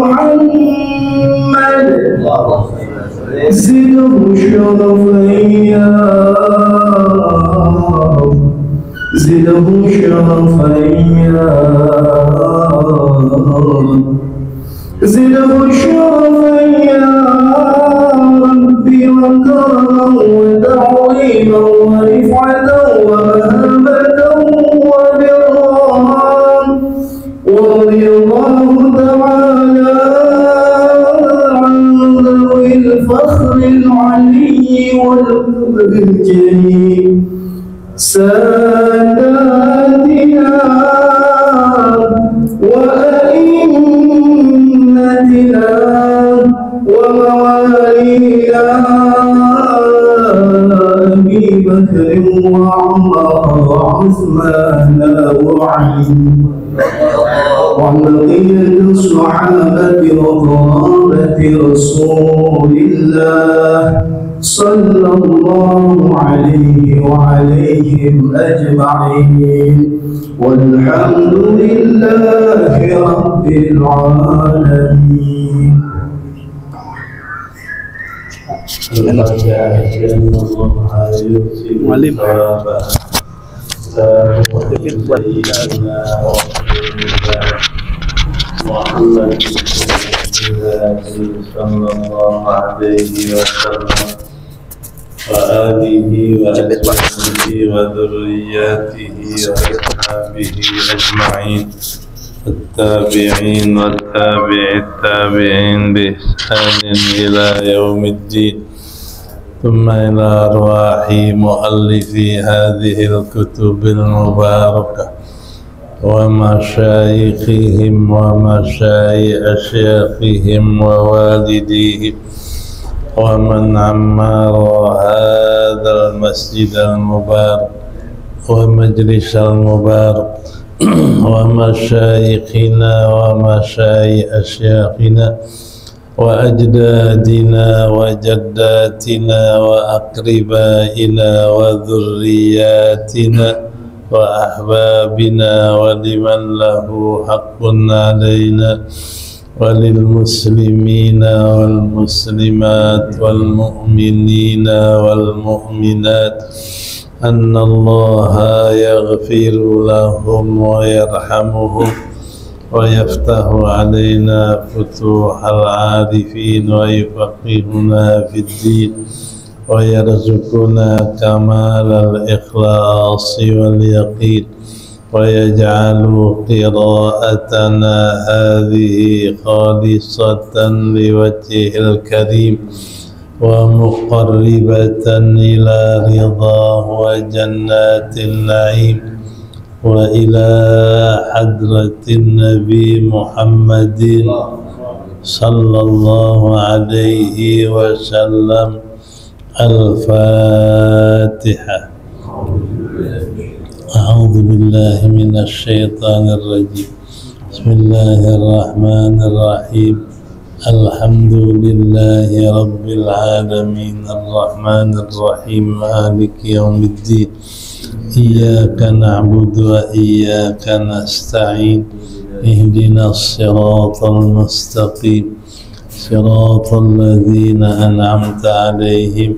محمد زده شرفا يا رب زده شرفا يا رب زده شرفا يا ربي وكرما وتعظيما ورفعة ومهابة ورضاه تعالى عن ذوي الفخر العلي والقدر الجليل ساداتنا وأئمتنا وموالينا أبي بكر وعمر وعثمان وعلي وعن بقية الصحابة وقرابة رسول الله صلى الله عليه وعليهم أجمعين والحمد لله رب العالمين. محمد صلى الله عليه وسلم وآله وأصحابه وذرياته وأصحابه أجمعين التابعين والتابع التابعين بإحسان إلى يوم الدين ثم إلى أرواح مؤلفي هذه الكتب المباركة ومشايخهم ومشايخ أشياخهم ووالديهم ومن عمر هذا المسجد المبارك ومجلس المبارك ومشايخنا ومشايخ أشياخنا وأجدادنا وجداتنا وأقربائنا وذرياتنا وأحبابنا ولمن له حق علينا وللمسلمين والمسلمات والمؤمنين والمؤمنات أن الله يغفر لهم ويرحمهم ويفتح علينا فتوح العارفين ويفقهنا في الدين ويرزقنا كمال الإخلاص واليقين ويجعل قراءتنا هذه خالصة لوجهه الكريم ومقربة إلى رضاه وجنات النعيم وإلى حضرة النبي محمد صلى الله عليه وسلم. الفاتحة. أعوذ بالله من الشيطان الرجيم. بسم الله الرحمن الرحيم. الحمد لله رب العالمين الرحمن الرحيم مالك يوم الدين إياك نعبد وإياك نستعين اهدنا الصراط المستقيم صراط الذين أنعمت عليهم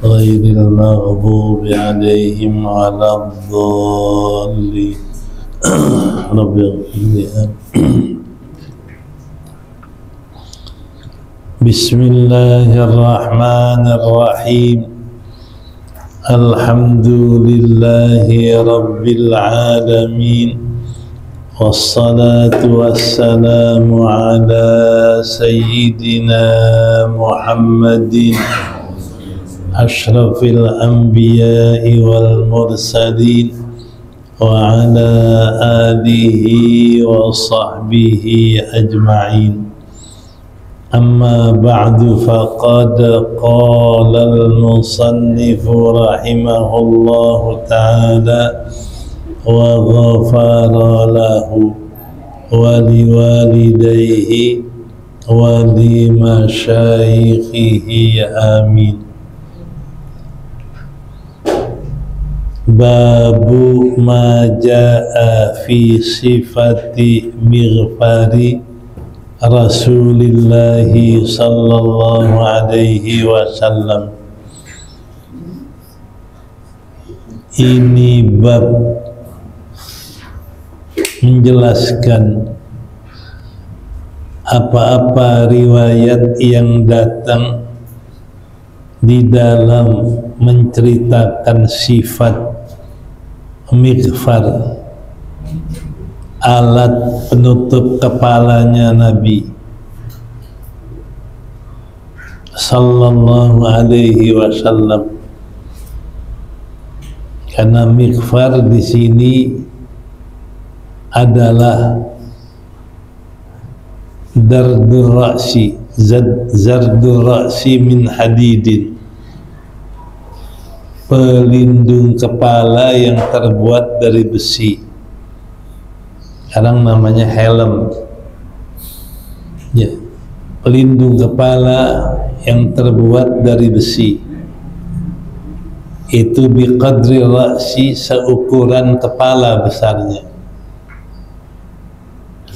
غير المغضوب عليهم ولا الضالين. رب اغفر لي. بسم الله الرحمن الرحيم. الحمد لله رب العالمين والصلاة والسلام على سيدنا محمد أشرف الأنبياء والمرسلين وعلى آله وصحبه أجمعين. أما بعد فقد قال المصنف رحمه الله تعالى وغفر له ولوالديه ولمشايخه آمين. باب ما جاء في صفة مغفر Rasulullah sallallahu alaihi wasallam. Ini bab menjelaskan apa-apa riwayat yang datang di dalam menceritakan sifat mighfar, alat penutup kepalanya Nabi sallallahu alaihi wasallam. Karena mighfar di sini adalah dardur ra'si, zardur ra'si min hadidin, pelindung kepala yang terbuat dari besi. Sekarang namanya helm ya, pelindung kepala yang terbuat dari besi. Itu biqadri ra'si, seukuran kepala besarnya.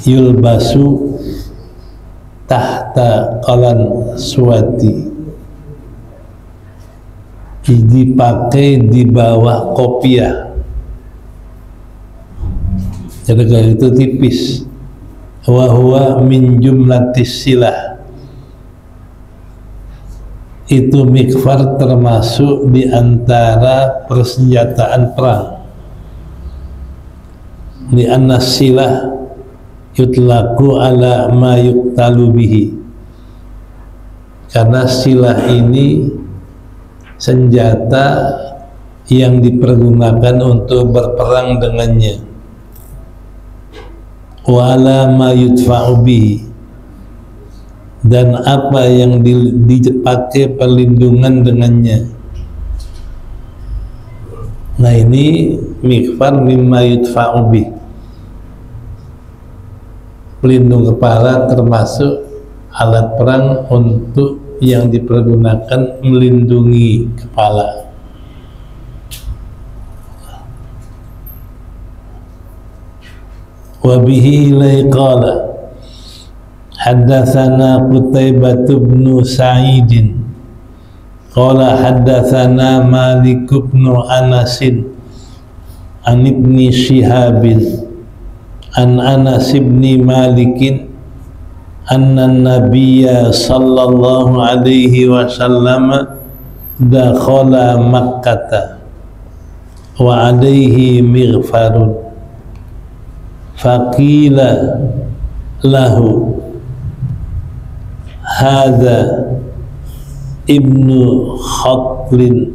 Yulbasu tahta qalan suwati, dipakai di bawah kopiah. Jadi itu tipis. Wa huwa min jumlatis silah, itu mighfar termasuk di antara persenjataan perang. Li anna silah yutlaku ala ma yuktalu bihi, karena silah ini senjata yang dipergunakan untuk berperang dengannya. Wa ala ma yudfa'u bihi, dan apa yang dipakai perlindungan dengannya. Nah ini mighfar mimma yudfa'u bihi, pelindung kepala termasuk alat perang untuk yang dipergunakan melindungi kepala. Wa bihi qala haddatsana Qutaibah bin Sa'id qala haddatsana Malik bin Anas an Ibni Shihab an Anas bin Malik anna Nabiyya sallallahu alaihi wasallam dakhala Makkah wa alaihi mighfarun faqila lahu hadza ibnu Khatalin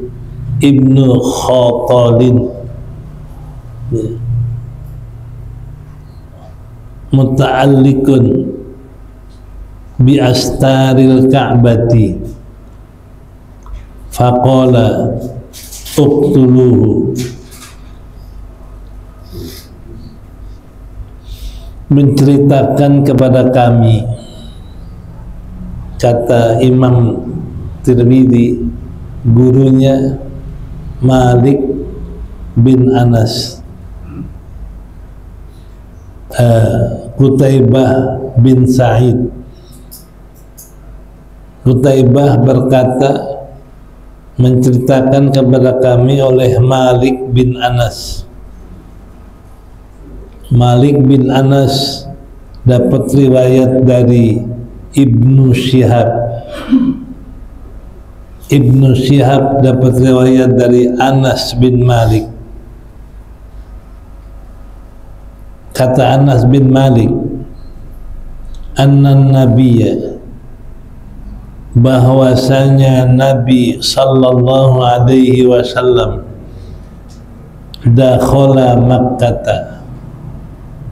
muta'alliqun bi astaril Ka'bati faqala uqtuluhu, menceritakan kepada kami, kata Imam Tirmidzi, gurunya Malik bin Anas, Qutaibah bin Sa'id. Qutaibah berkata, menceritakan kepada kami oleh Malik bin Anas. Malik bin Anas dapat riwayat dari Ibnu Shihab. Ibnu Shihab dapat riwayat dari Anas bin Malik. Kata Anas bin Malik, anna nabiyya, bahwasanya Nabi sallallahu alaihi wasallam dakhala Makkah,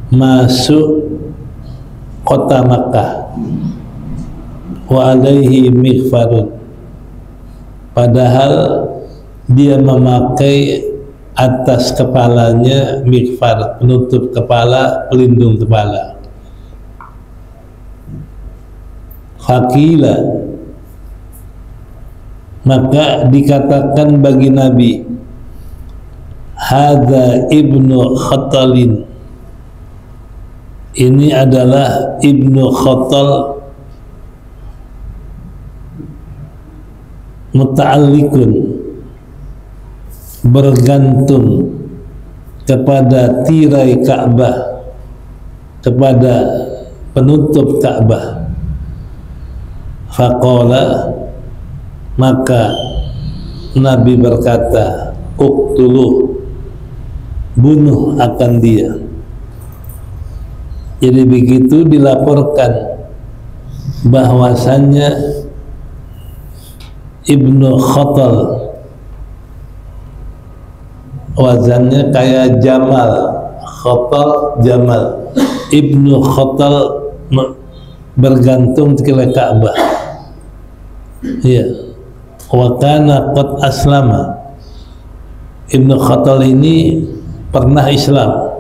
masuk kota Makkah, wa alaihi mighfarun, padahal dia memakai atas kepalanya mighfar, penutup kepala, pelindung kepala. Faqila, maka dikatakan bagi Nabi, hadza ibnu Khatalin, ini adalah Ibnu Khattal muta'alliqun, bergantung kepada tirai Ka'bah, kepada penutup Ka'bah. Faqala, maka Nabi berkata, uqtuluh, bunuh akan dia. Jadi begitu dilaporkan bahwasannya Ibnu Khattal wazannya kayak Jamal, Khattal Jamal. Ibnu Khattal bergantung ke Ka'bah. Ya. Wa kana qad aslama. Ibnu Khattal ini pernah Islam.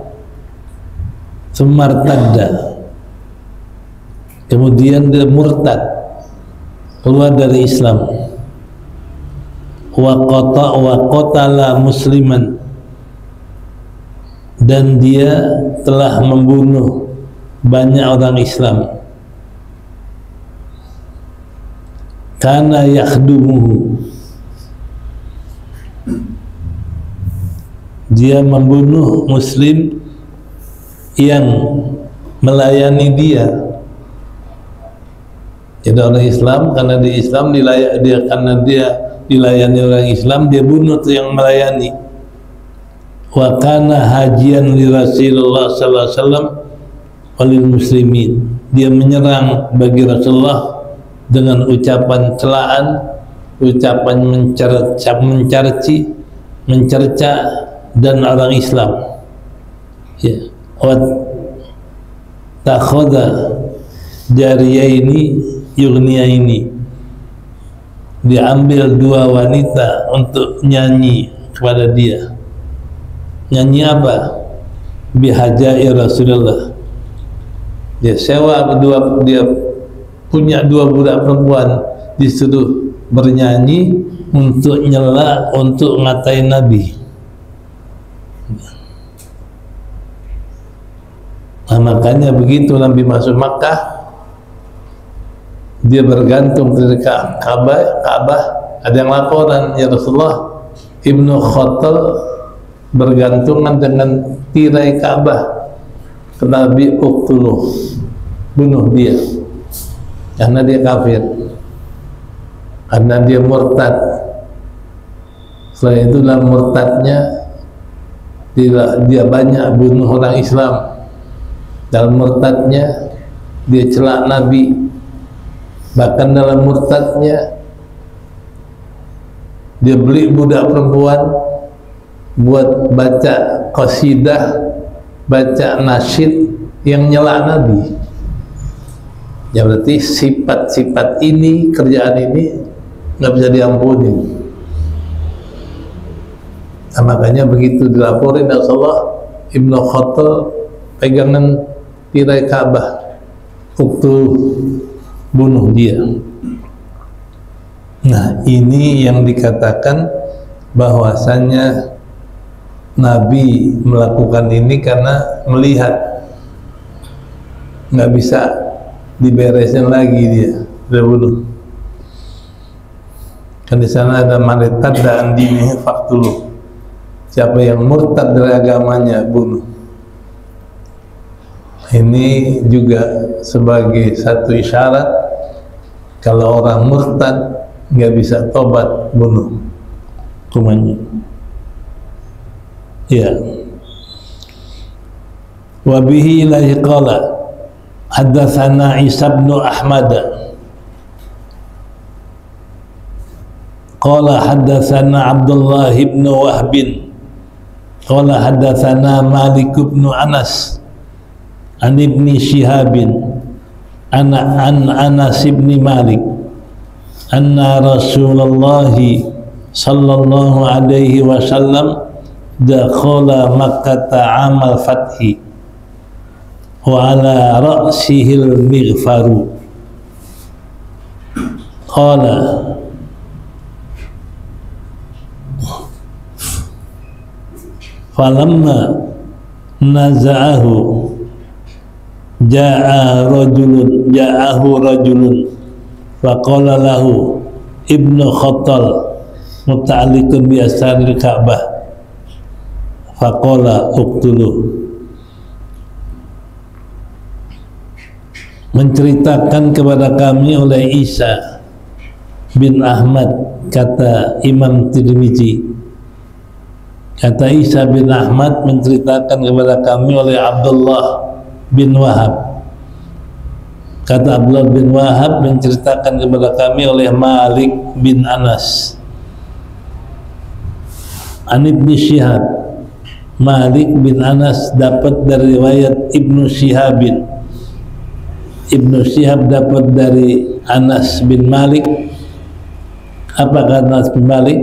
Sumartadda, kemudian dia murtad, keluar dari Islam. Wa qatala musliman, dan dia telah membunuh banyak orang Islam. Kana yakhdumuhu, dia membunuh muslim yang melayani dia. Jadi orang Islam, karena di Islam karena dia dilayani orang Islam, dia bunuh tuh yang melayani. Wa kana hajian li Rasulullah sallallahu alaihi wasallam walil muslimin, dia menyerang bagi Rasulullah dengan ucapan celaan, ucapan mencerca dan orang Islam. Ya. Wa takhadha jariyaini yughniyaini, diambil dua wanita untuk nyanyi kepada dia. Nyanyi apa? Bihajai Rasulullah. Dia sewa dia punya dua budak perempuan, disuruh bernyanyi untuk nyela, untuk ngatain Nabi. Nah, makanya begitu Nabi masuk Makkah, dia bergantung dari Ka'bah. Ada yang laporan, ya Rasulullah, Ibnu Khattal bergantungan dengan tirai Ka'bah. Nabi uqtuluh, bunuh dia, karena dia kafir, karena dia murtad. Setelah itu dalam murtadnya dia banyak bunuh orang Islam. Dalam murtadnya dia celak Nabi, bahkan dalam murtadnya dia beli budak perempuan buat baca qasidah, baca nasyid yang nyelak Nabi. Ya berarti sifat-sifat ini, kerjaan ini nggak bisa diampuni. Nah, makanya begitu dilaporin Rasulullah, Ibnu Khattal pegangan tirai Ka'bah, waktu bunuh dia. Nah, ini yang dikatakan bahwasannya Nabi melakukan ini karena melihat nggak bisa diberesin lagi, dia udah bunuh. Kan di sana ada maritat dan dini faktuluh, siapa yang murtad dari agamanya bunuh. Ini juga sebagai satu isyarat kalau orang murtad nggak bisa tobat, bunuh hukumannya. Ya. Wa bihi ilahi qala haddatsana Isa bin Ahmad qala haddatsana Abdullah bin Wahb qala haddatsana Malik bin Anas an Ibni Shihab an Anas bin Malik anna Rasulullah sallallahu alaihi wasallam dakhala Makkah amal fathi wa ala ra'sihil mighfaru qala falamma naza'ahu ja'ahu rajulun faqala lahu ibnu Khattal muta'alliqun bi asharil Ka'bah faqala uqtuluh. Menceritakan kepada kami oleh Isa bin Ahmad, kata Imam Tirmizi, kata Isa bin Ahmad menceritakan kepada kami oleh Abdullah bin Wahab, kata Abdullah bin Wahab menceritakan kepada kami oleh Malik bin Anas, an Ibnu Syihab. Malik bin Anas dapat dari riwayat Ibnu Syihabin, Ibnu Syihab dapat dari Anas bin Malik. Apa kata Anas bin Malik?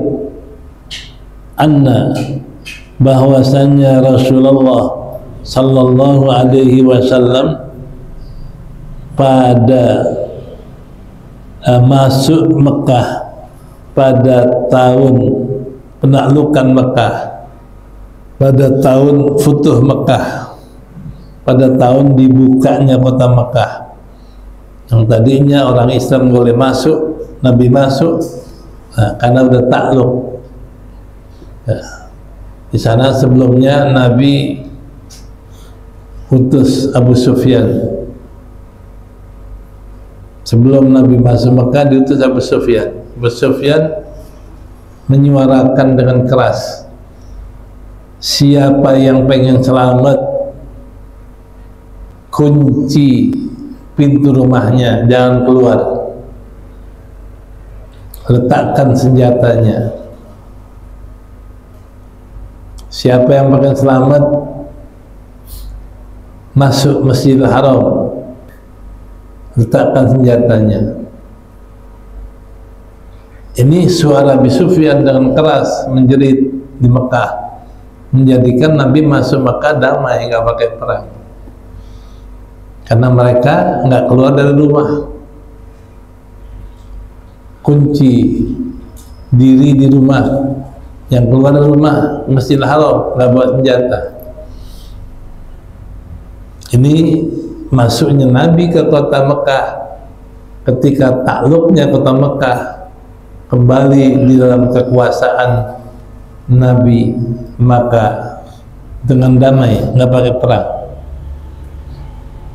Anna, bahwasanya Rasulullah sallallahu alaihi wasallam pada masuk Mekah pada tahun penaklukan Mekah, pada tahun Futuh Mekah, pada tahun dibukanya kota Mekah. Yang tadinya orang Islam boleh masuk, Nabi masuk, karena udah takluk. Di sana sebelumnya Nabi utus Abu Sufyan. Sebelum Nabi masuk Mekah diutus Abu Sufyan. Abu Sufyan menyuarakan dengan keras, siapa yang pengen selamat, kunci pintu rumahnya, jangan keluar, letakkan senjatanya. Siapa yang pengen selamat, masuk Masjidil Haram, letakkan senjatanya. Ini suara Abu Sufyan dengan keras menjerit di Mekah, menjadikan Nabi masuk Mekah damai, nggak pakai perang. Karena mereka nggak keluar dari rumah, kunci diri di rumah, yang keluar dari rumah Masjidil Haram nggak bawa senjata. Ini masuknya Nabi ke kota Mekah, ketika takluknya kota Mekah kembali di dalam kekuasaan Nabi, maka dengan damai, nggak pakai perang.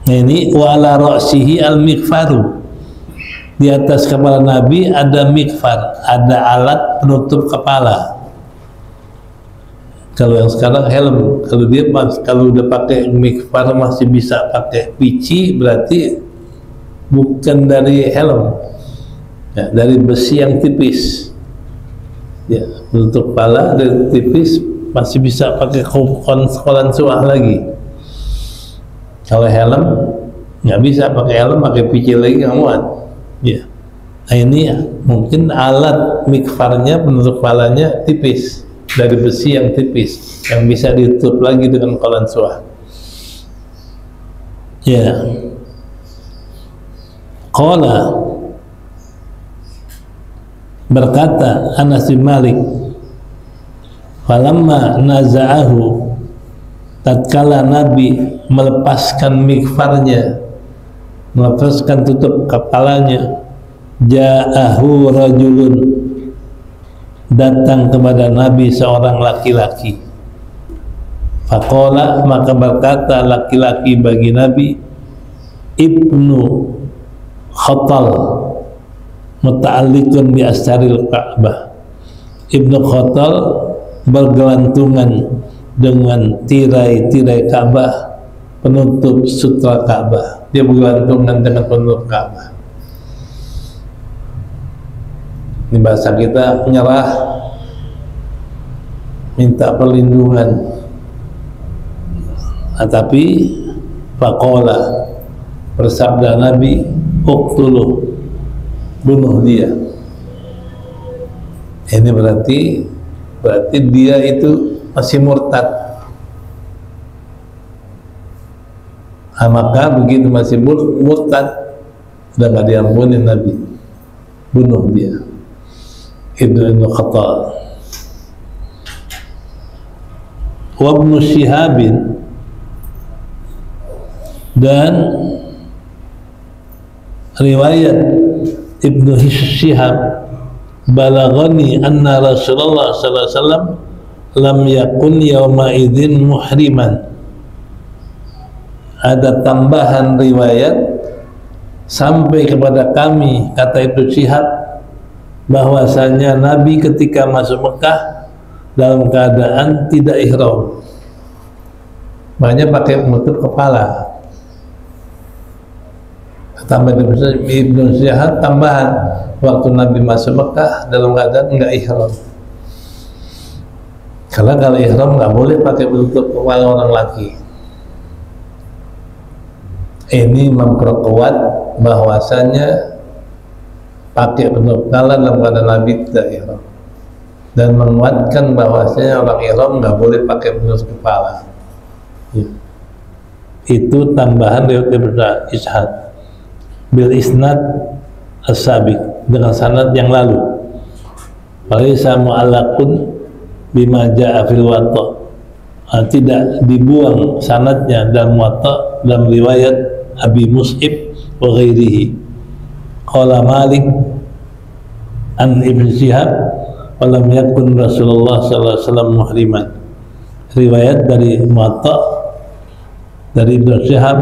Nah, ini wa ala ra'sihi al-mikfaru, di atas kepala Nabi ada mikfar, ada alat penutup kepala. Kalau yang sekarang helm, kalau dia kalau udah pakai mikfar masih bisa pakai pici, berarti bukan dari helm, ya, dari besi yang tipis. Ya, penutup kepala dari tipis, masih bisa pakai kolan suah lagi. Kalau helm nggak bisa pakai helm, pakai pici lagi nggak muat. Ya, nah ini ya, mungkin alat mikfarnya, penutup kepalanya tipis, dari besi yang tipis, yang bisa ditutup lagi dengan kolan suah. Ya, qala, berkata Anas bin Malik, falamma naza'ahu, tatkala Nabi melepaskan mikfarnya, melepaskan tutup kepalanya, ja'ahu rajulun, datang kepada Nabi seorang laki-laki. Faqala, maka berkata laki-laki bagi Nabi, Ibnu Khattal muta'alliqun bi asharil Ka'bah. Ibnu Khattal bergelantungan dengan tirai-tirai Ka'bah, penutup sutra Ka'bah. Dia bergelantungan dengan penutup Ka'bah. Ini bahasa kita menyerah, minta perlindungan. Nah, tapi faqala, bersabda Nabi, uqtuluh, bunuh dia. Ini berarti dia itu masih murtad. Nah, maka begitu masih murtad, udah nggak diampuni Nabi, bunuh dia. Ibnu Khattal. Wa Ibnu Syihabin Dan riwayat Ibnu Syihab, balaghani anna Rasulullah sallallahu alaihi wasallam lam yakun yawma idzin muhriman. Ada tambahan riwayat sampai kepada kami, kata Ibnu Syihab, bahwasanya Nabi ketika masuk Mekah dalam keadaan tidak ihram, makanya pakai menutup kepala. Tambah Ibnu Syihab tambahan, waktu Nabi masuk Mekah dalam keadaan enggak ihram. Karena kalau ihram nggak boleh pakai menutup kepala orang laki. Ini memperkuat bahwasanya pakai penutup kepala dalam keadaan Nabi tidak ihram, dan menguatkan bahwasanya orang ihram nggak boleh pakai penutup kepala. Ya. Itu tambahan riwayat Ibnu Syihab bil isnad as-sabiq, dengan sanad yang lalu. Falaysa mu'allaqun bima jaa fil watta, tidak dibuang sanadnya dalam watta, dalam riwayat Abi Mus'ib wa ghairihi. Qala Malik an Ibn Syihab walam yakun Rasulullah sallallahu alaihi wasallam muhriman. Riwayat dari Muwatta dari Ibn Syihab,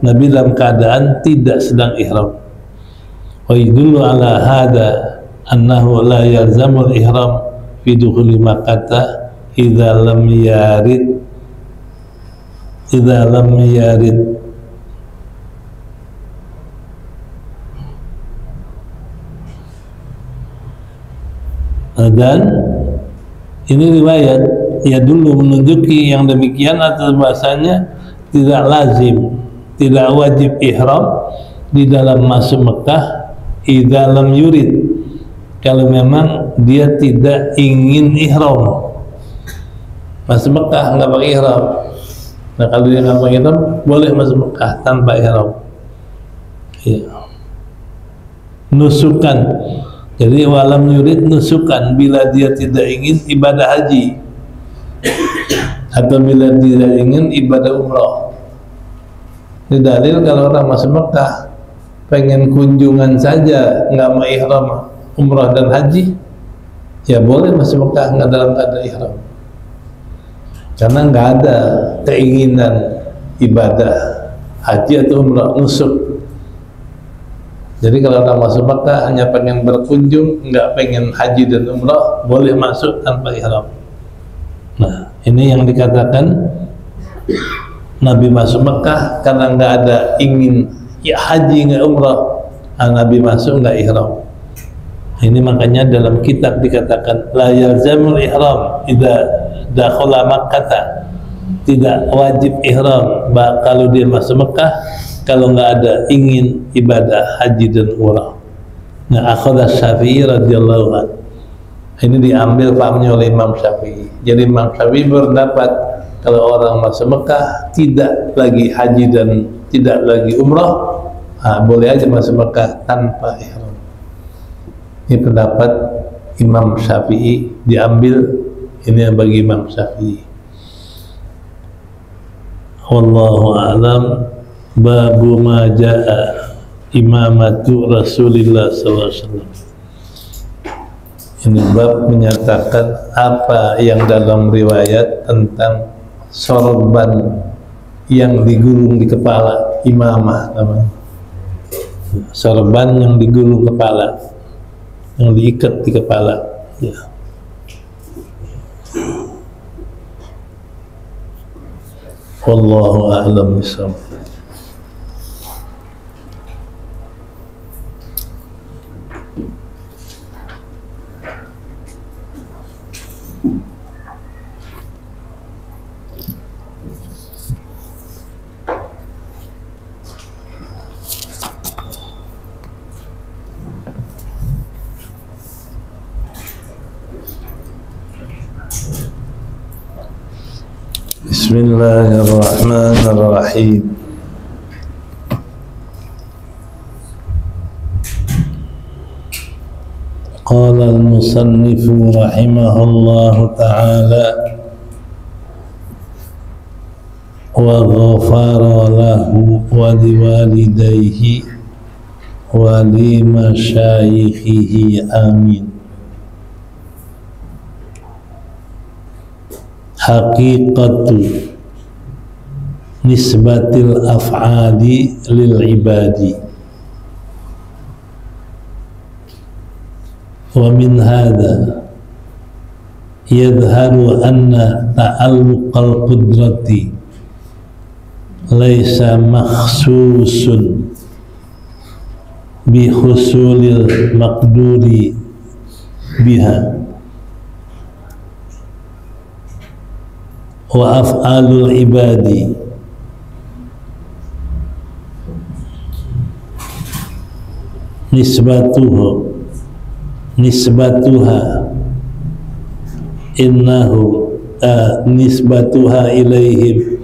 Nabi dalam keadaan tidak sedang ihram. Wa yadullu ala hada annahu la yalzamul ihram fi dukhuli Makkah idza lam yarid dan ini riwayat ya dulu menunjuki yang demikian atas bahasanya tidak lazim, tidak wajib ihram di dalam masuk Mekah idza lam yurid, kalau memang dia tidak ingin ihram. Masuk Mekah nggak pakai ihram, nah kalau dia nggak pakai ihram boleh masuk Mekah tanpa ihram. Ya. Nusukan, jadi walam yurid nusukan, bila dia tidak ingin ibadah haji atau bila tidak ingin ibadah umrah. Ini dalil kalau orang masuk Mekah pengen kunjungan saja, nggak mau ihram umrah dan haji, ya boleh masuk Mekah nggak dalam keadaan ihram, karena nggak ada keinginan ibadah haji atau umrah, nusuk. Jadi kalau orang masuk Mekah hanya pengen berkunjung, nggak pengen haji dan umrah, boleh masuk tanpa ihram. Nah, ini yang dikatakan Nabi masuk Mekah karena nggak ada ingin ya haji nggak umrah, Nabi masuk nggak ihram. Ini makanya dalam kitab dikatakan la yalzamul ihram idza dakhala Makkah, tidak wajib ihram kalau dia masuk Mekah kalau nggak ada ingin ibadah haji dan umrah. Nah, akhadha Syafi'i radhiyallahu anhu. Ini diambil pahamnya oleh Imam Syafi'i. Jadi Imam Syafi'i berpendapat kalau orang masuk Mekah tidak lagi haji dan tidak lagi umrah, boleh aja masuk Mekah tanpa ihram. Ini pendapat Imam Syafi'i, diambil ini bagi Imam Syafi'i. Wallahu a'lam. Babu ma jaa imamatu Rasulillah sallallahu alaihi wasallam. Ini bab menyatakan apa yang dalam riwayat tentang sorban yang digulung di kepala, imamah namanya. Sorban yang digulung kepala, yang diikat di kepala. Ya. Wallahu a'lam bishawab. Bismillahirrahmanirrahim. Qala al-musannifu rahimahullahu ta'ala wa ghafara lahu wa liwalidayhi wa li masyayikhihi amin. Haqiqatu nisbatil af'ali lil ibadi. Wa min hadha yadharu anna ta'alluqal qudrati laysa makhsusun bi husulil maqduri biha wa af'alul ibadi nisbatuha innahu nisbatuha ilaihim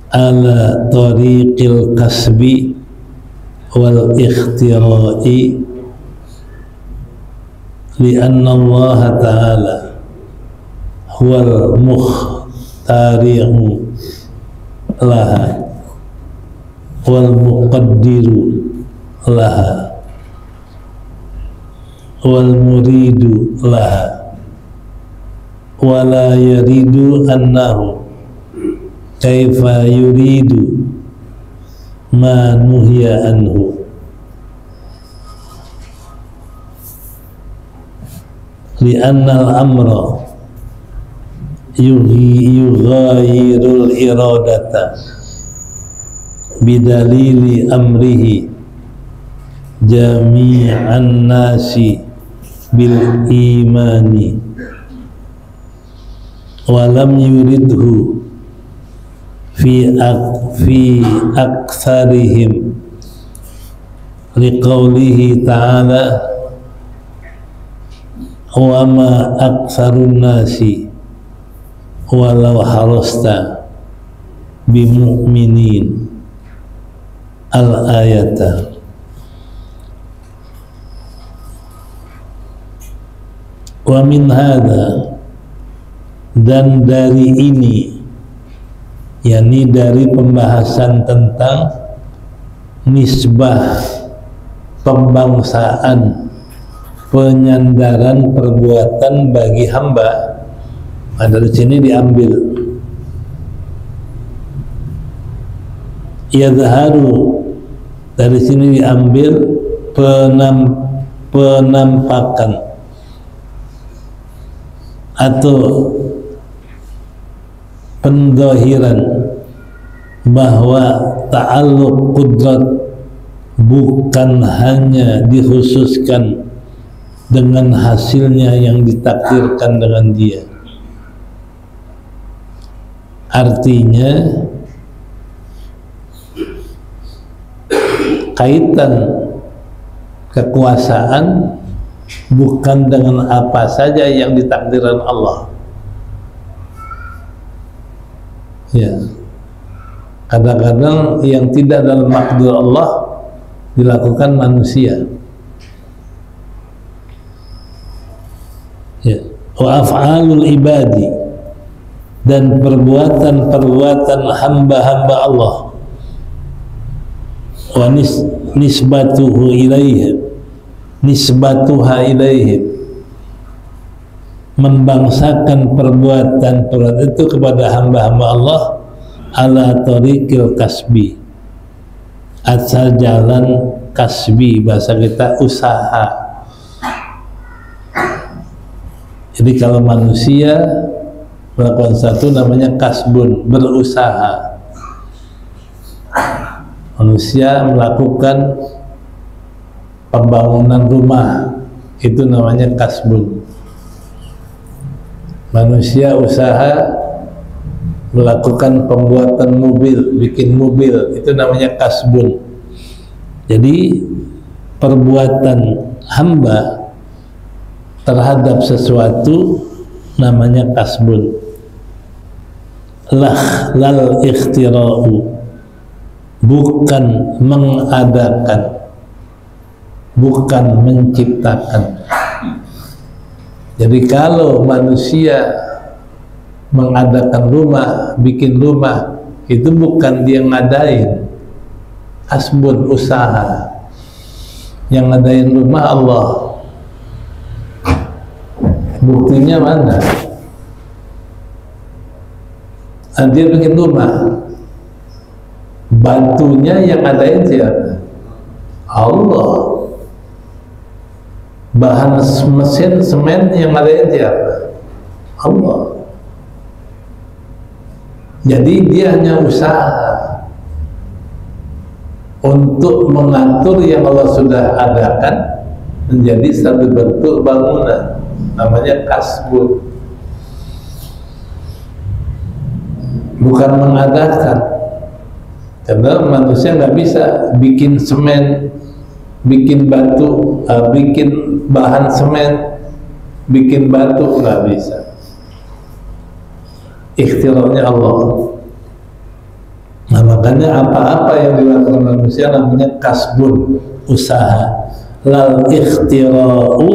ala tariqil kasbi wal ikhtira'i lianna Allah ta'ala huwal mukhtari'u laha wal muqaddiru laha wal muridu laha wa la yaridu annahu kaifa yuridu ma nuhiya anhu li'anna al-amra yughayirul iradata bidalili amrihi jami'an nasi bil imani walam yuridhu fi aktsarihim liqaulihi ta'ala wa ma aktsarun nasi walau harasta bimu'minin al-ayata. Wa min hadha, dan dari ini, yakni dari pembahasan tentang nisbah pembangsaan, penyandaran perbuatan bagi hamba. Nah, dari sini diambil yadharu, dari sini diambil penampakan atau pendohiran bahwa ta'alluq qudrat bukan hanya dikhususkan dengan hasilnya yang ditakdirkan dengan dia. Artinya kaitan kekuasaan bukan dengan apa saja yang ditakdirkan Allah. Ya, kadang-kadang yang tidak dalam makdur Allah dilakukan manusia. Ya, wa af'alul ibadi, dan perbuatan-perbuatan hamba-hamba Allah, wa nisbatuhu ilaihim, nisbatuha ilaihim, membangsakan perbuatan itu kepada hamba-hamba Allah ala tariqil kasbi, asal jalan kasbi, bahasa kita usaha. Jadi kalau manusia melakukan satu namanya kasbun, berusaha. Manusia melakukan pembangunan rumah, itu namanya kasbun. Manusia usaha melakukan pembuatan mobil, bikin mobil, itu namanya kasbun. Jadi perbuatan hamba terhadap sesuatu namanya kasbun. Lal ikhtira'u, bukan mengadakan, bukan menciptakan. Jadi kalau manusia mengadakan rumah, bikin rumah, itu bukan dia ngadain, kasbun, usaha. Yang ngadain rumah Allah. Buktinya mana? Dia bikin rumah, batunya yang ngadain siapa? Allah. Bahan mesin semen yang ngadain siapa? Allah. Jadi dia hanya usaha untuk mengatur yang Allah sudah adakan menjadi satu bentuk bangunan, namanya kasbun. Bukan mengadakan, karena manusia nggak bisa bikin semen, bikin batu, bikin bahan semen, bikin batu, nggak bisa. Ikhtiranya Allah. Nah, makanya apa-apa yang dilakukan manusia namanya kasbun, usaha. Lal ikhtira'u,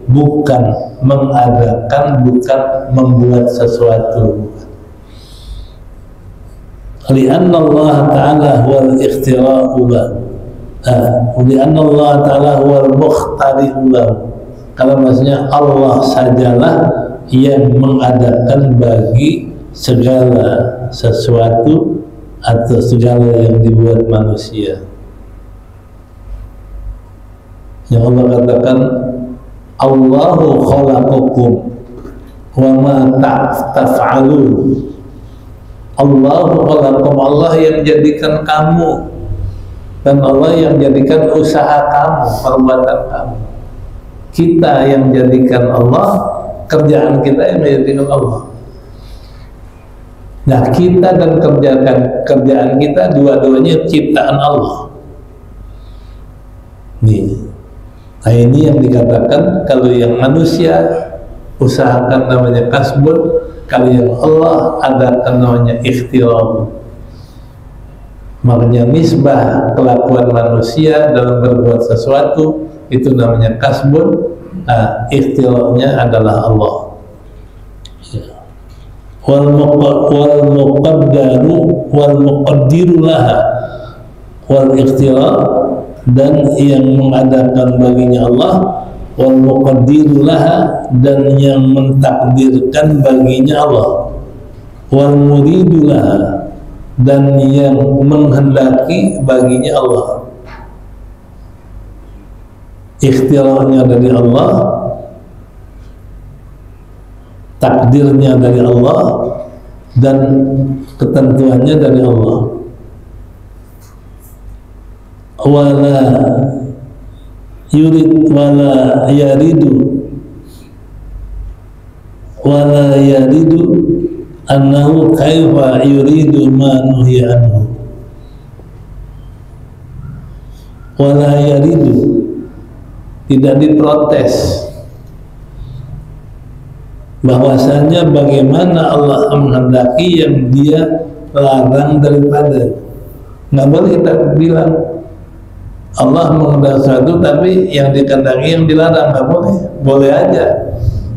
bukan mengadakan, bukan membuat sesuatu. Lianna Allah Ta'ala huwal ikhtira'u lahu. Lianna Allah Ta'ala huwal mukhtari'u lahu. Kalau maksudnya Allah sajalah yang mengadakan bagi segala sesuatu atau segala yang dibuat manusia. Yang Allah katakan, Allahu khalaqakum wa ma taf'alun. Allahu khalaqakum, Allah yang jadikan kamu, dan Allah yang jadikan usaha kamu, perbuatan kamu. Kita yang jadikan Allah, kerjaan kita yang menjadikan Allah. Nah, kita dan kerjaan kita dua-duanya ciptaan Allah. Nih. Nah, ini yang dikatakan kalau yang manusia usahakan namanya kasbun, kalau yang Allah adakan namanya ikhtirah. Makanya nisbah kelakuan manusia dalam berbuat sesuatu itu namanya kasbun. Nah, ikhtirahnya adalah Allah. Wal muqaddaru wal muqaddiru laha wal ikhtira, dan yang mengadakan baginya Allah, wal muqaddiru laha, dan yang mentakdirkan baginya Allah, wal muridu laha, dan yang menghendaki baginya Allah. Ikhtiranya dari Allah, takdirnya dari Allah, dan ketentuannya dari Allah. Wala yurid wala yaridu annahu kaifa yuridu ma nuhiya anhu. Wala yaridu, tidak diprotes bahwasanya bagaimana Allah menghendaki yang dia larang daripada. Nggak boleh kita bilang Allah menghendaki sesuatu tapi yang dikehendaki yang dilarang, nggak boleh. Boleh aja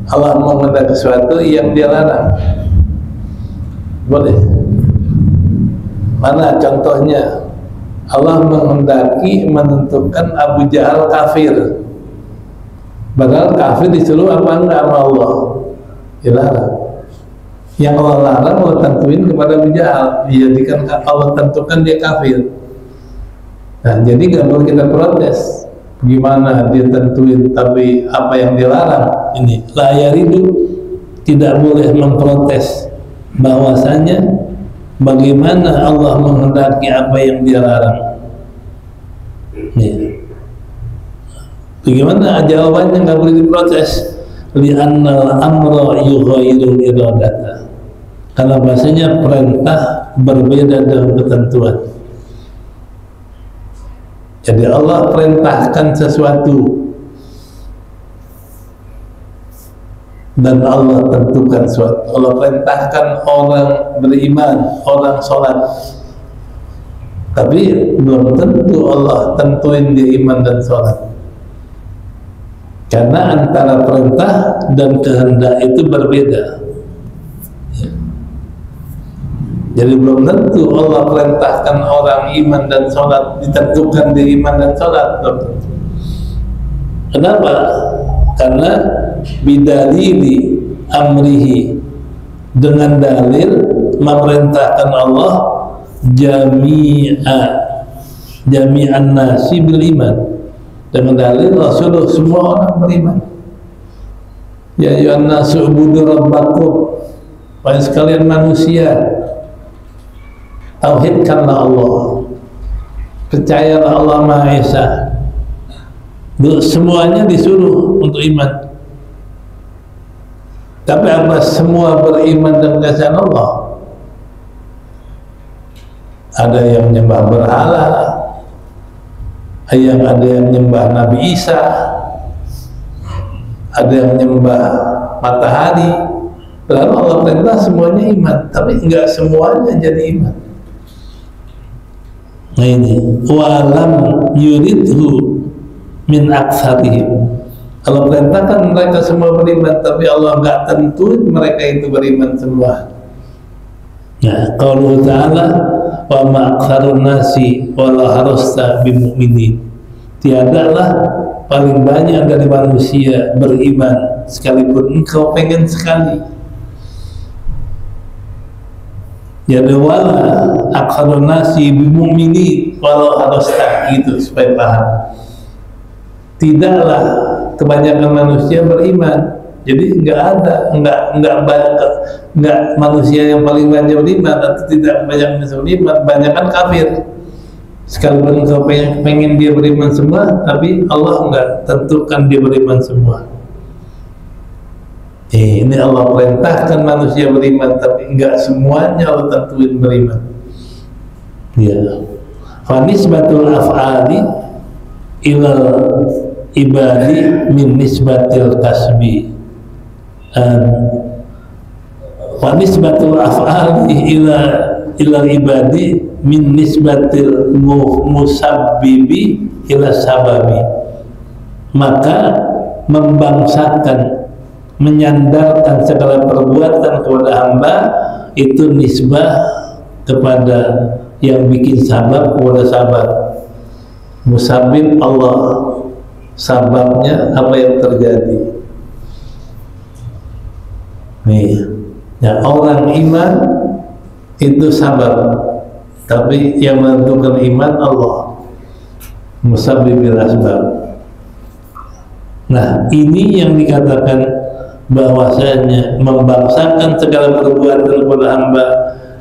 Allah menghendaki sesuatu yang dia larang, boleh. Mana contohnya? Allah menghendaki menentukan Abu Jahal kafir, padahal kafir disuruh apa enggak sama Allah? Dilarang. Yang Allah larang Allah tentuin kepada Abu Jahal, dijadikan Allah tentukan dia kafir. Nah, jadi nggak boleh kita protes. Gimana dia tentuin tapi apa yang dilarang? Ini la yaridu, tidak boleh memprotes bahwasanya bagaimana Allah menghendaki apa yang dia larang. Nih. Bagaimana jawabannya? Nggak boleh diprotes. Li'annal amra yughayyirul iradata, karena bahasanya perintah berbeda dengan ketentuan. Jadi Allah perintahkan sesuatu dan Allah tentukan sesuatu. Allah perintahkan orang beriman, orang sholat, tapi belum tentu Allah tentuin dia iman dan sholat, karena antara perintah dan kehendak itu berbeda. Jadi belum tentu Allah perintahkan orang iman dan sholat ditentukan di iman dan sholat. Kenapa? Karena bidalili amrihi, dengan dalil memerintahkan Allah jami'an nasi bil iman, dengan dalil Rasulullah semua orang beriman. Ya ayyuhan nasu ubudu rabbakum, wahai sekalian manusia, tauhidkanlah Allah, percayalah Allah Maha Esa. Semuanya disuruh untuk iman. Tapi apa semua beriman dengan keesaan Allah? Ada yang menyembah berhala, ada yang menyembah Nabi Isa, ada yang menyembah matahari. Lalu Allah perintah semuanya iman, tapi enggak semuanya jadi iman. Nah ini walam yuridhu min aksarihim. Kalau perintahkan mereka semua beriman, tapi Allah enggak tentu mereka itu beriman semua. Nah, qauluhu ta'ala wa ma aktsarun nasi wala harasta bimu'minin. Tiadalah paling banyak dari manusia beriman sekalipun engkau pengen sekali. Jadi wala aktsarun nasi bimu'minin walau harasta, gitu supaya paham. Tidaklah kebanyakan manusia beriman. Jadi enggak manusia yang paling banyak beriman, atau tidak banyak manusia beriman, banyak kan kafir. Sekalipun kau pengen dia beriman semua, tapi Allah enggak tentukan dia beriman semua. Ini Allah perintahkan manusia beriman, tapi enggak semuanya Allah tentuin beriman. Ya. Fa nisbatul af'ali ilal ibadi min nisbatil kasbi. Wa nisbatul af'ali ila ibadi min nisbatil musabbibi ila sababi. Maka membangsakan, menyandarkan segala perbuatan kepada hamba itu nisbah kepada yang bikin sabab kepada sabab. Musabbib Allah, sababnya apa yang terjadi. Nih, ya, orang iman itu sabab, tapi yang menentukan iman Allah, musabbibil asbab. Nah, ini yang dikatakan bahwasanya membangsakan segala perbuatan kepada hamba,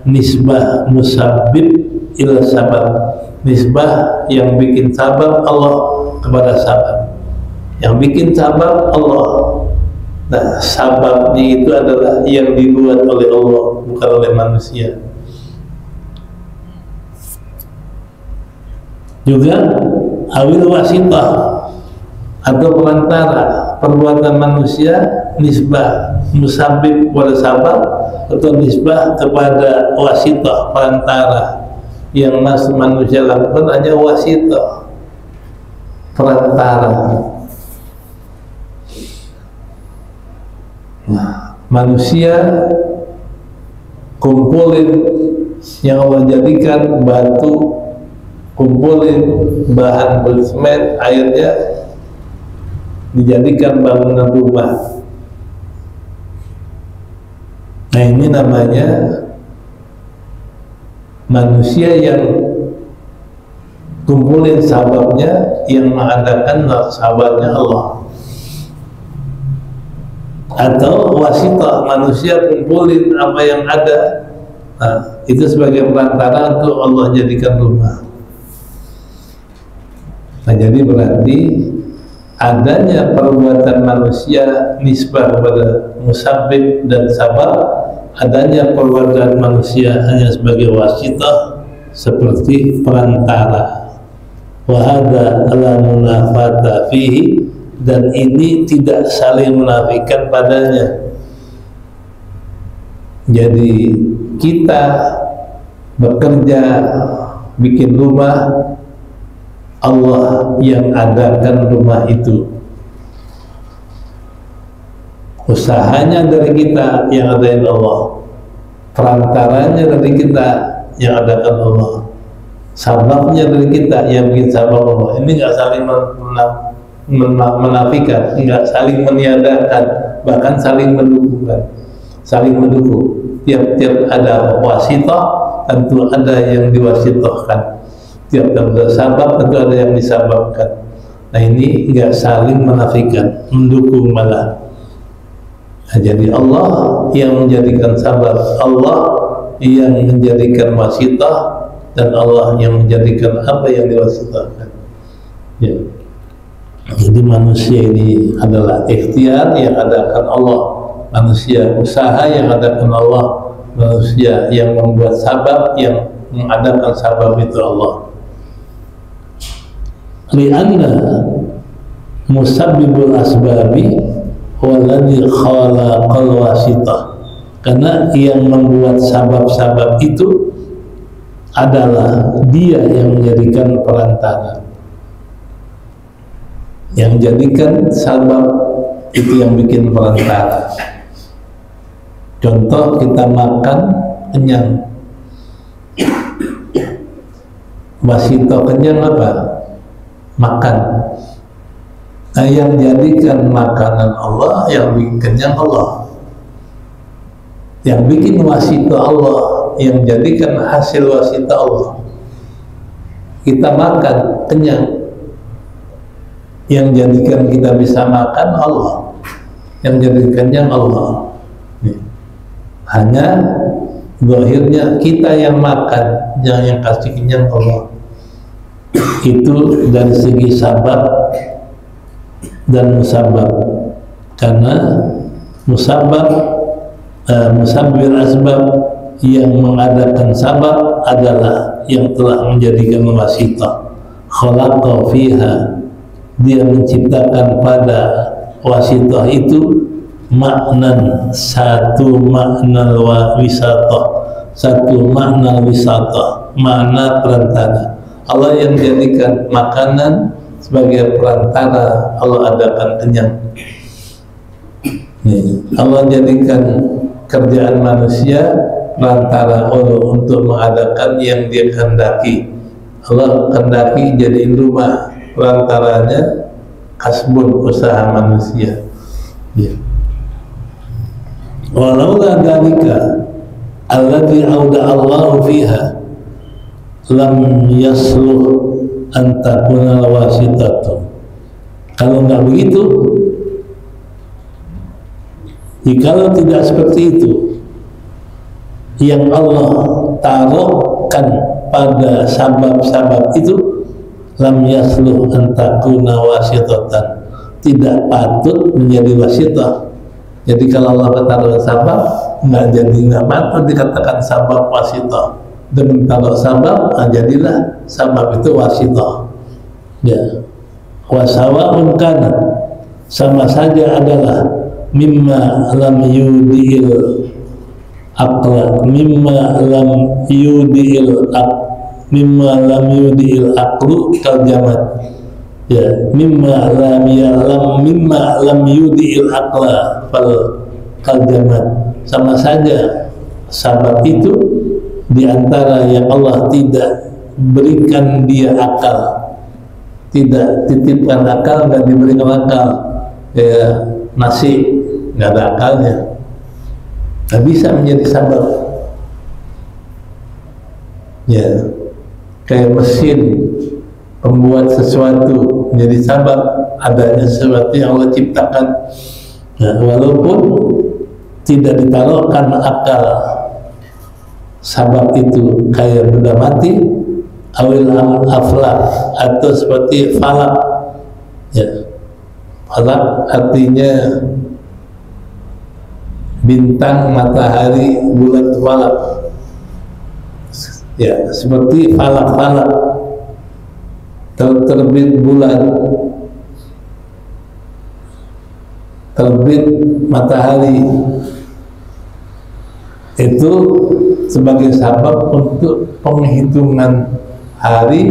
nisbah musabbib ila sabab, nisbah yang bikin sabab Allah kepada sabab, yang bikin sabab Allah. Nah, sababnya itu adalah yang dibuat oleh Allah, bukan oleh manusia. Juga awil wasitah atau perantara, perbuatan manusia nisbah musabbib kepada sabab, atau nisbah kepada wasitah, perantara. Yang manusia lakukan hanya wasitah, perantara. Nah, manusia kumpulin yang Allah jadikan batu, kumpulin bahan semen, airnya dijadikan bangunan rumah. Nah, ini namanya manusia yang kumpulin sababnya, yang mengadakan sababnya Allah. Atau wasitah, manusia kumpulin apa yang ada, nah, itu sebagai perantara untuk Allah jadikan rumah. Nah, jadi berarti adanya perbuatan manusia nisbah kepada musabbib dan sabab, adanya perbuatan manusia hanya sebagai wasitah, seperti perantara. Wa hadza la munafata fihi, dan ini tidak saling menafikan padanya. Jadi kita bekerja bikin rumah, Allah yang adakan rumah itu. Usahanya dari kita, yang adain Allah. perantaranya dari kita yang adakan Allah, sababnya dari kita yang bikin sabab Allah. Ini nggak saling menafikan, nggak saling meniadakan, bahkan saling mendukungkan, saling mendukung. Tiap-tiap ada wasitah, tentu ada yang diwasitahkan. Tiap ada sabab, tentu ada yang disababkan. Nah ini nggak saling menafikan, mendukung malah. Nah, jadi Allah yang menjadikan sabab, Allah yang menjadikan wasitah, dan Allah yang menjadikan apa yang diwasitahkan. Ya. Jadi manusia ini adalah ikhtiar yang adakan Allah, manusia usaha yang adakan Allah, manusia yang membuat sabab, yang mengadakan sabab itu Allah. Lianna musabbibul asbabi walladhi khalaqal wasitah, karena yang membuat sabab-sabab itu adalah dia yang menjadikan perantara, yang jadikan sabab itu yang bikin perantara. Contoh, kita makan kenyang, wasito kenyang apa? Makan. Nah, yang jadikan makanan Allah, yang bikin kenyang Allah, yang bikin wasito Allah, yang jadikan hasil wasito Allah. Kita makan kenyang, yang jadikan kita bisa makan Allah, yang jadikan kenyang Allah. Hanya zahirnya kita yang makan, yang kasih kenyang Allah. Itu dari segi sabab dan musabab, karena musabab musabbir asbab, yang mengadakan sabab adalah yang telah menjadikan wasitah. Khalaqa fiha, dia menciptakan pada wasitah itu maknan, satu makna wisatah, satu makna wisatah, makna perantara. Allah yang jadikan makanan sebagai perantara, Allah adakan kenyang. Allah jadikan kerjaan manusia perantara Allah untuk mengadakan yang dia kehendaki. Allah kehendaki jadiin rumah, perantaranya kasbun, usaha manusia. Walaula dzalika alladzi auda Allahu fiha lam yasluh an takuna wasitatu. Kalau nggak begitu, jikalau tidak seperti itu, yang Allah taruhkan pada sabab-sabab itu, lam yasluh an takuna wasitatan, tidak patut menjadi wasitah. Jadi kalau Allah taruh sabab, nggak patut dikatakan sabab wasitah. Dan kalau sabab, jadilah sabab itu wasitah. Ya, wasawa'un kana, sama saja adalah mimma lam yudi'il aqla, mimma lam yudi'il aqlu kaljamat. Ya, mimma lam yudi'il aqla fal kaljamat, sama saja sabab itu di antara yang Allah tidak berikan dia akal, tidak titipkan akal, nggak diberikan akal. Ya, nasi nggak ada akalnya, nggak bisa menjadi sabab. Ya, kayak mesin pembuat sesuatu menjadi sabab adanya sesuatu yang Allah ciptakan. Nah, walaupun tidak ditaruhkan akal sabab itu, kayak benda mati, awil aflak, atau seperti falak. Ya, falak artinya bintang, matahari, bulan, falak. Ya, seperti falak-falak, terbit bulan, terbit matahari, itu sebagai sabab untuk penghitungan hari,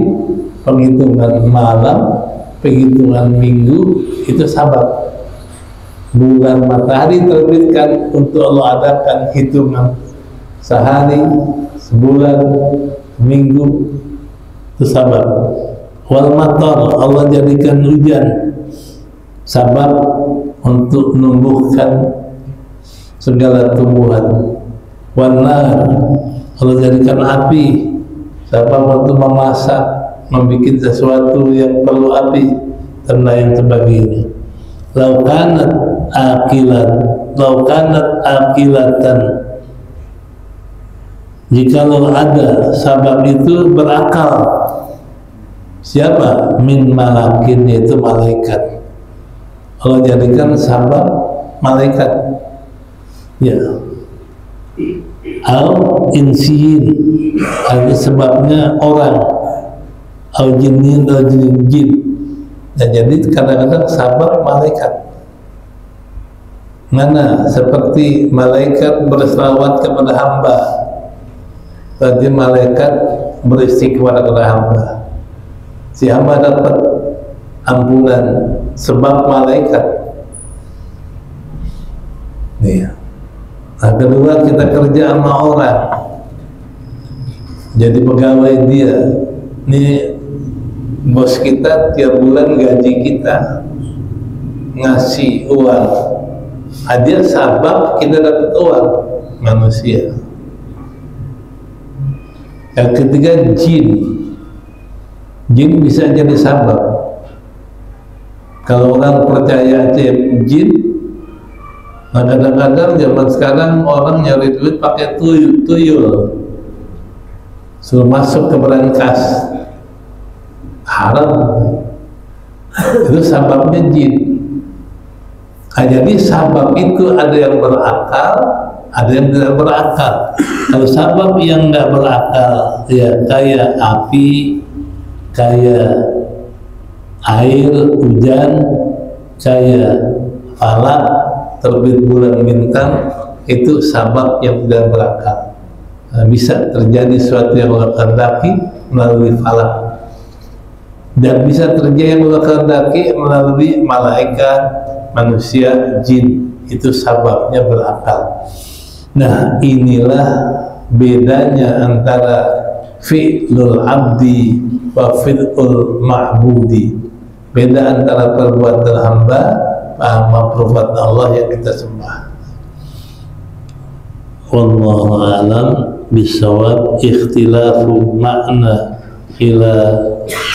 penghitungan malam, penghitungan minggu, itu sabab. Bulan, matahari terbitkan untuk Allah adakan hitungan sehari, sebulan, seminggu, itu sabar. Wal matar, Allah jadikan hujan sabar untuk menumbuhkan segala tumbuhan. Wan nar, Allah jadikan api sabar untuk memasak, membuat sesuatu yang perlu api dan lain sebagainya. Laukanat akilatan, jikalau ada sabab itu berakal. Siapa? Min malakin, yaitu malaikat. Allah jadikan sabab malaikat, ya. Al insiyin, ada sebabnya orang. Al jinnin, al jin. Nah, jadi kadang-kadang sabab malaikat. Mana seperti malaikat berselawat kepada hamba, berarti malaikat beristighfar kepada hamba. Si hamba dapat ampunan sebab malaikat. Nih. Nah, kedua, kita kerja sama orang, jadi pegawai dia. Nih, bos kita tiap bulan gaji kita, ngasih uang. Dia sabab kita dapat uang, manusia. Yang ketiga, jin. Jin bisa jadi sabab. Kalau orang percaya jin, nah kadang-kadang zaman sekarang orang nyari duit pakai tuyul, suruh masuk ke berangkas, haram. Itu sababnya jin. Nah, jadi sabab itu ada yang berakal, ada yang tidak berakal. Kalau sabab yang nggak berakal, ya kayak api, kayak air hujan, kayak falak, terbit bulan bintang, itu sabab yang tidak berakal. Nah, bisa terjadi sesuatu yang Allah kehendaki melalui falak, dan bisa terjadi yang Allah kehendaki melalui malaikat, manusia, jin. Itu sababnya berakal. Nah, inilah bedanya antara fi'lul abdi wa fi'lul ma'budi. Beda antara perbuatan hamba sama perbuatan Allah yang kita sembah. Wallahu a'lam bisawab. Ikhtilafu makna ila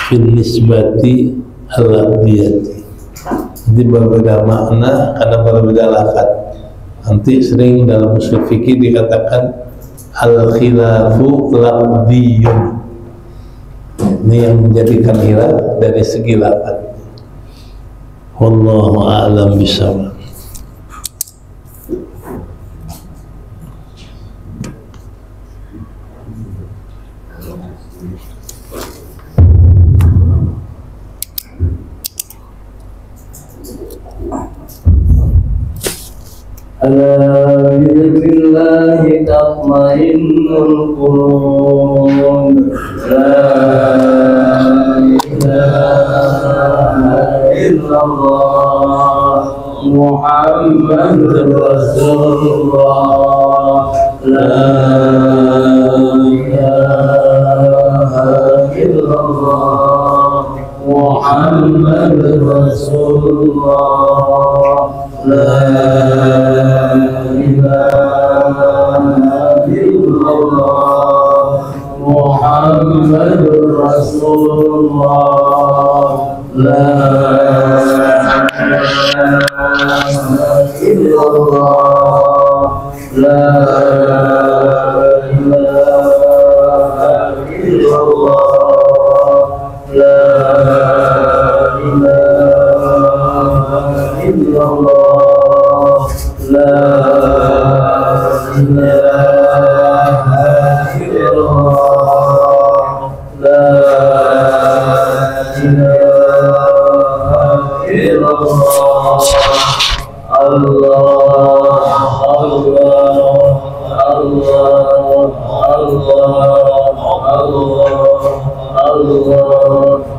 fin nisbati al-abdiyati. Jadi berbeda makna karena berbeda lafaz. Nanti sering dalam usul fikih dikatakan al-khilafu lafdiyun. Ini yang menjadikan khilaf dari segi lafaz. Wallahu a'lam bishawab. Ala bidzikrillahi tatma'innul qulub. La ilaha illallah Muhammadur Rasulullah. La ilaha illallah Muhammadur Rasulullah. La ilaha illallah Muhammadur Rasulullah. La ilaha illallah. La ilaha illallah. La ilaha illallah. La ilaha illallah. La ilaha illallah. Allah, Allah, Allah, Allah, Allah,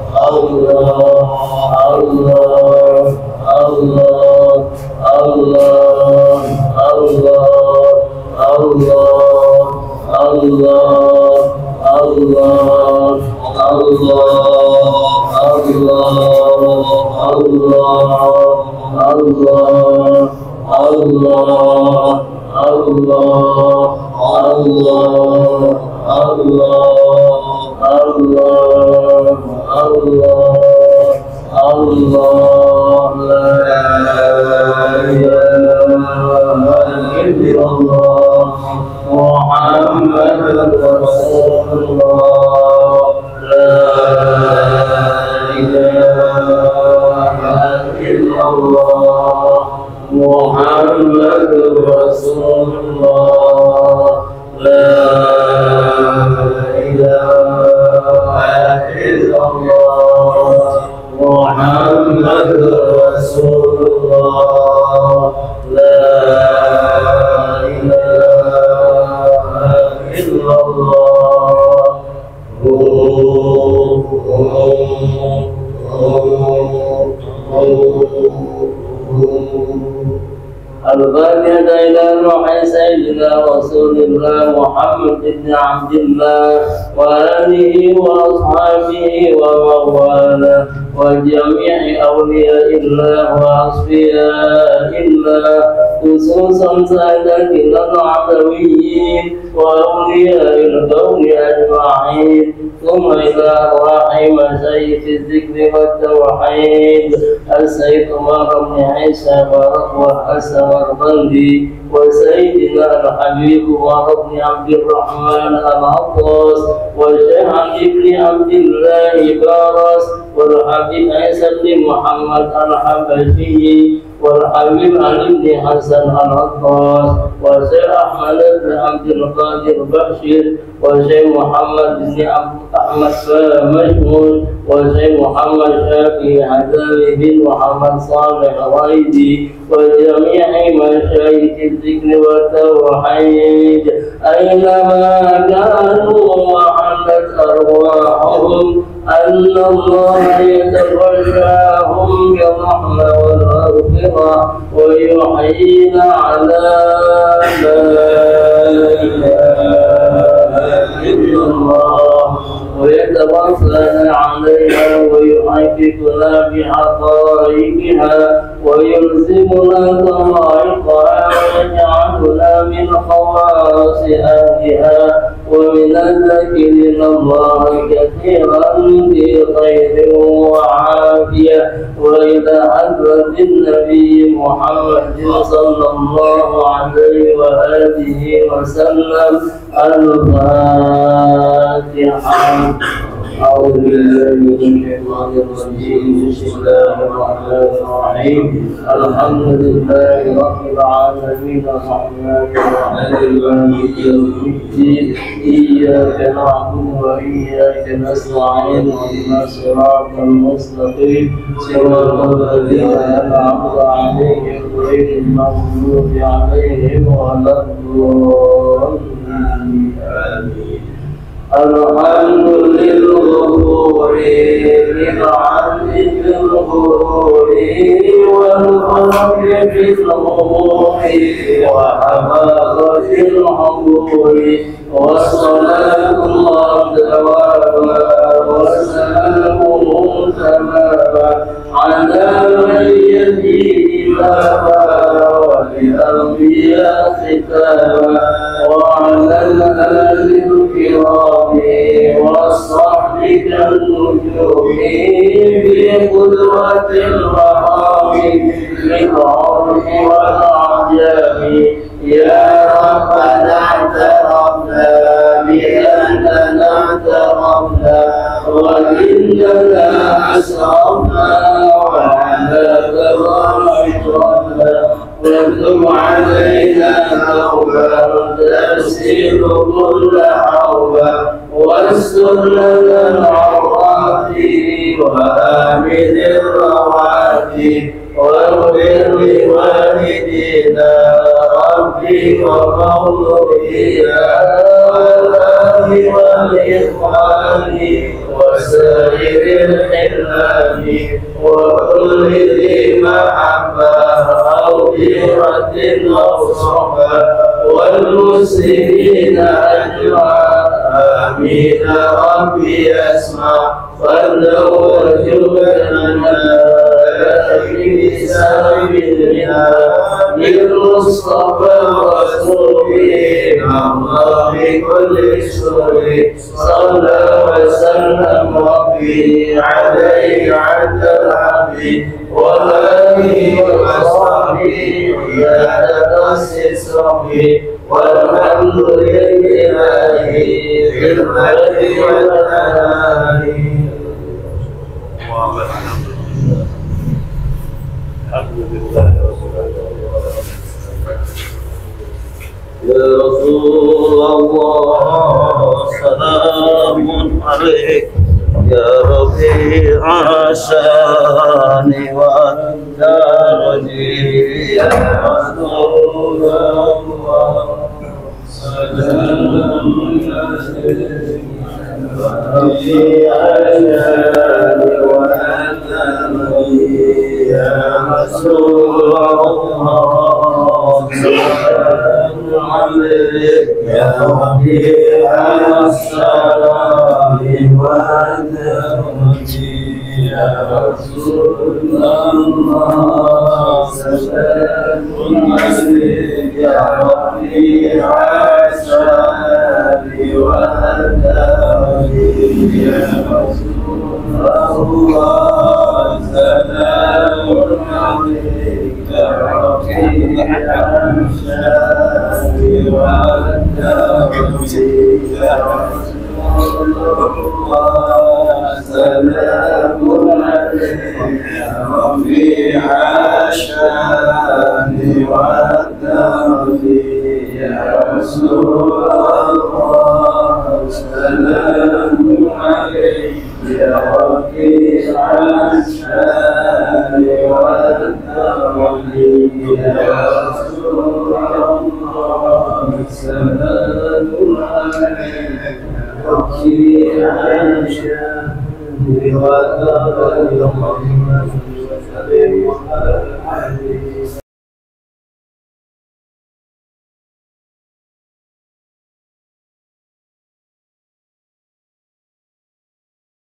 Allah, Allah, Allah, Allah, Allah. Allah, Allah, Allah, Allah, Allah, Allah, Allah, Allah, la ilaha illallah, Muhammadur Rasulullah, la ilaha illallah, Muhammadur Rasulullah, la ilaha illallah, Muhammadur Rasulullah, la ilaha illallah. الغالية إلى روح سيدنا رسول الله محمد بن عبد الله وآله وأصحابه ومن والاه وجميع أولياء الله وأصفياء الله خصوصا سادتنا العدويين وأولياء الكون أجمعين ثم إلى أرواح مشايخ الذكر والتوحيد السيد عمر بن عيسى وحسن الغندي وسيدنا الحبيب عمر بن عبد الرحمن العطاس والشيخ علي بن عبد الله بارس والحبيب عيسى بن محمد الحبشي والحبيب علي بن حسن العطاس والشيخ أحمد بن عبد القادر بشير والشيخ محمد بن عبد أحمد مشمول والشيخ محمد شافي حزامي بن محمد صالح الغيدي وجميع مشايخ الذكر والتوحيد أينما كانوا وحلت أرواحهم أن الله يتغشاهم بالرحمة والمغفرة ويحيينا على لا إله إلا الله ويتوفانا عليها ويحققنا بحقائقها ويلزمنا طرائقها ويجعلنا من خواص أهلها ومن الذاكرين الله كثيرا في خير وعافية وإلى حضرة النبي محمد صلى الله عليه وآله وسلم الفاتحة. أعوذ بالله من الشيطان الرجيم بسم الله الرحمن الرحيم الحمد لله رب العالمين الرحمن الرحيم مالك يوم الدين إياك نعبد وإياك نستعين اهدنا الصراط المستقيم صراط الذين أنعمت عليهم غير المغضوب عليهم ولا الضالين آمين. الحمد للغفور بالعدل بالغرور والخلق بالغرور وحماقة الحضور والصلاة الله دوابا وسلامه تماما على من يهديه بابا وللأنبياء ختاما وعلى الآل الكرام والصحب كالنجوم بقدرة الرحام للعرف والعجام يا ربنا اعترفنا بأننا اعترفنا وإننا أسرفنا وعلى كرام أشرفنا واكتب علينا توبة تسير كل حوبة واستر لنا العورات وآمن الروات واغفر لوالدينا ربي ومولودينا والأهل والإخوان وسائر الحرمان وكل ذي محبة أو غيرة أو صحبة والمسلمين أجمعين آمين ربي أسمع فلو وجودنا في سبيلنا بالمصطفى رسوله الله بكل سر صلى وسلم ربي عليه عبد العبد وآله وصحبه يا تأسس ربي والحمد لله في المجد والثناء. الحمد لله يا رسول الله سلام عليك يا رفيع الشان والدرج يا رسول الله سلام عليك رفيع الشان والدرج يا رسول الله سلام عليك يا رفيع السلام والدرج يا رسول الله سلام عليك يا رفيع السلام والدرج يا رسول الله سلام عليك يا رفيع السلام والدرج يا رسول الله سلام عليك يا رفيع الشان والدرج يا رسول الله سلام عليك يا رفيع الشان والدرج يا رسول الله سلام عليك رفيع الشان والدرج